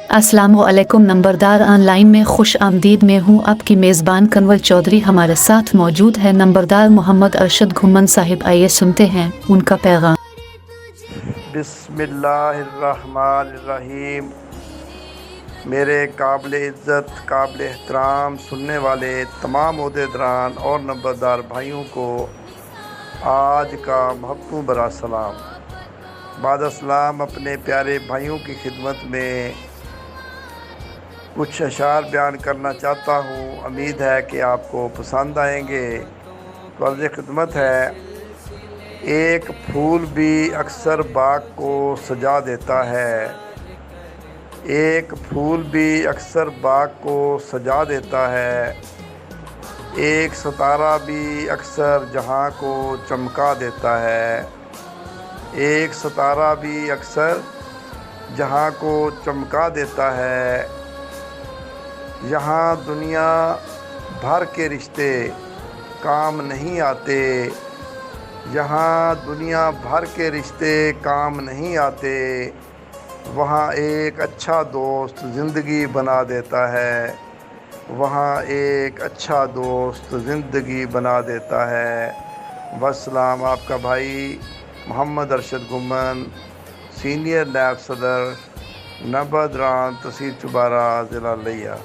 अस्सलामुअलैकुम। नंबरदार ऑनलाइन में खुश आमदीद। में हूँ आपकी मेज़बान कंवल चौधरी। हमारे साथ मौजूद है नंबरदार मोहम्मद अरशद घुम्मन साहिब। आइए सुनते हैं उनका पैगाम। बिस्मिल्लाहिर्रहमानिर्रहीम। मेरे काबिल इज़्ज़त काबिल एहतराम सुनने वाले तमाम ओहदेदारान और नंबरदार भाइयों को आज का महब्बतों भरा सलाम। बाद सलाम अपने प्यारे भाइयों की खिदमत में कुछ अशार बयान करना चाहता हूँ। उम्मीद है कि आपको पसंद आएंगे। तो अर्ज़ खिदमत है, एक फूल भी अक्सर बाग को सजा देता है। एक फूल भी अक्सर बाग को सजा देता है। एक सितारा भी अक्सर जहां को चमका देता है। एक सितारा भी अक्सर जहां को चमका देता है। यहाँ दुनिया भर के रिश्ते काम नहीं आते। यहाँ दुनिया भर के रिश्ते काम नहीं आते। वहाँ एक अच्छा दोस्त ज़िंदगी बना देता है। वहाँ एक अच्छा दोस्त ज़िंदगी बना देता है। वस्सलाम। आपका भाई मोहम्मद अरशद घुम्मन, सीनियर नायब सदर नंबरदारान तहसील चुबारा, ज़िला लिया।